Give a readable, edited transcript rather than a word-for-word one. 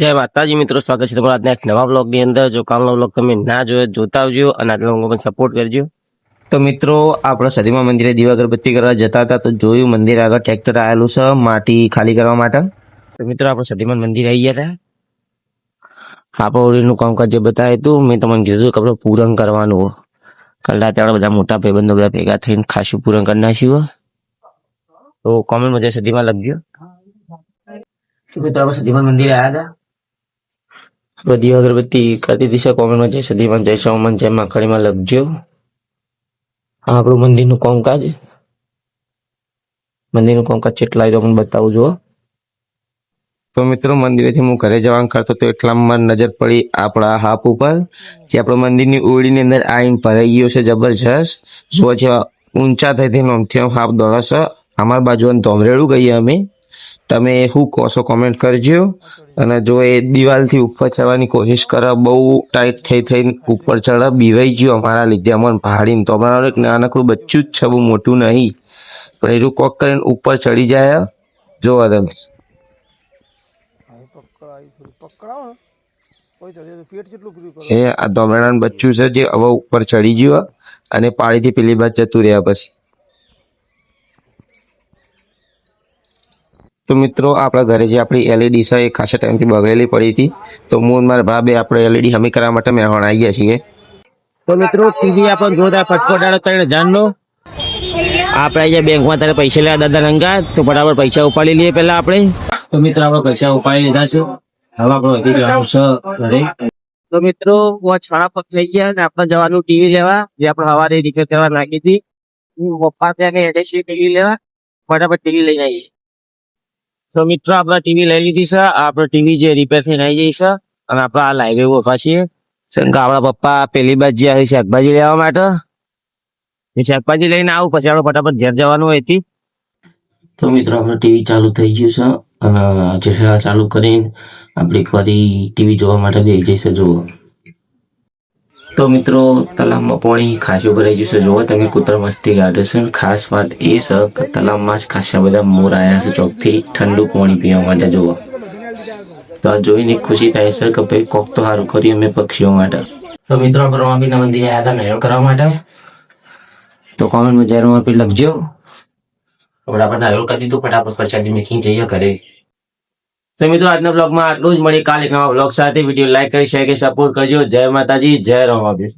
જય માતાજી મિત્રો, સ્વાગત છે તમારા આજના એક નવા બ્લોગ ની અંદર. જો કાલનો બ્લોગ તમે ના જોયો જોતા આવજો અને આટલા લોકો પણ સપોર્ટ કરજો. તો મિત્રો, આપણે સદીમા મંદિરે દીવા અગરબત્તી કરવા જતા હતા તો જોયું મંદિર આગળ ટ્રેક્ટર આવેલું છે માટી ખાલી કરવા માટે. તો મિત્રો, આપણે સદીમા મંદિર આવી ગયા હતા. આપણે ઓળીનું કામકાજ જે બતાવ્યું હતું મેં તમને કીધું કે આપણે પૂરણ કરવાનું. કલાક આપણે બધા મોટા ભાઈબંધો બધા ભેગા થઈને ખાસું પૂરણ કરી નાખ્યું. તો કોમેન્ટમાં જય સદીમા લખજો. તો મિત્રો, આપણે સદીમા મંદિરે આવ્યા હતા. દીવા અગરબત્તી કરતી દિશા કોમેન્ટમાં જય સદીમાં જય સોમન જય માખણીમાં લખજો. આ આપણું મંદિરનું કામકાજ કેટલા આવ્યો મને બતાવું જો. તો મિત્રો, મંદિરેથી હું ઘરે જવાનું કરતો તો એટલામાં નજર પડી આપણા હાપ ઉપર, જે આપણા મંદિરની ઓળીની અંદર આવીને ભરાઈ ગયો છે જબરજસ્ત. જો છે ઊંચા થઈ નોમથી હાપ દોડે છે. અમારી બાજુ ધોમરેડું ગઈએ અમે. તમે શું કહો છો કોમેન્ટ કરજો. અને જો એ દિવાલથી ઉપર ચડવાની કોશિશ કરે, બહુ ટાઈટ થઈને ઉપર ચડે, બીવાઈ ગયો અમારા લીધે અમને ભાડીને. તો અમારા એક નાનકડું બચ્ચું જ છે, બહુ મોટું નહીં, પણ એટલું કોક કરીને ઉપર ચડી જાય. જોવા તમે એ આ ધોમરાનું બચ્ચું છે જે હવે ઉપર ચડી ગયું અને પાણીથી પેલી બાદ જતું રહ્યા. પછી તો મિત્રો, આપણા ઘરે જે આપણી એલઈડી છે એ ખાસા ટાઈમથી બગડેલી પડી હતી. તો હું મારા ભાભી આપણે એલઈડી હમી કરવા માટે મહેમાન આવી ગયા છીએ. તો મિત્રો, ટીવી આપણને જોરદાર ફટફટાડો 3000 નો. આપણે અહીંયા બેંકમાં તારે પૈસા લેવા દાદા રંગા, તો બરાબર પૈસા ઉપાડી લઈએ પેલા આપણે. તો મિત્રો, આપણે પૈસા ઉપાડી લીધા છે. હવે આપણે વધી જવાનું છે ઘરે. તો મિત્રો, વોચ સાડા પગ થઈ ગયા ને આપણે જવાનું ટીવી લેવા, જે આપણે હવારે રિપેર કરવા નાખી હતી. પપ્પા ત્યાં એડેસી ટીવી લેવા, ફટાફટ ટીવી લઈને આવીએ. તો મિત્રો, આપણે ટીવી લઈ લીધી છે. આપણે ટીવી જે રિપેર થઈને આવી જઈ છે અને આપણે આ લાઈવે ઉભા છીએ. આપણા પપ્પા પેલી બાજુ જ્યાં છે શાકભાજી લેવા માટે. શાકભાજી લઈને આવું પછી આપણે ફટાફટ ઘેર જવાનું હોય હતી. તો મિત્રો, આપણે ટીવી ચાલુ થઈ ગયું છે અને જેઠા ચાલુ કરીને આપણે ફરી ટીવી જોવા માટે બેસી જઈશું. જુઓ તો મિત્રો, તલાવમાં પાણી ખાસું ભરાઈ ગયું છે. જુઓ તમે, કૂતરા મસ્તી કાઢે છે. ખાસ વાત એ છે કે તલાવમાં જ ખાસા બધા મોર આવ્યા છે ચોકથી ઠંડુ પાણી પીવા માટે. જુઓ તો આ જોઈને ખુશી થાય છે કે ભાઈ કોક તો સારું કર્યું અમે પક્ષીઓ માટે. તો મિત્રો, આપણે રમાપીના મંદિરે આવ્યા હતા નહેર કરવા માટે. તો કોમેન્ટમાં જય રમાપી લખજો. આપણે નારિયેળ કરી દીધું, ફટાફટ પ્રસાદી મેકીને જઈએ ઘરે. તો મિત્રો, આજના બ્લોગમાં આટલું જ. મળી કાલે એક નવા બ્લોગ સાથે. વિડીયો લાઈક કરી, શેર કરી, સપોર્ટ કરજો. જય માતાજી, જય રમાપી.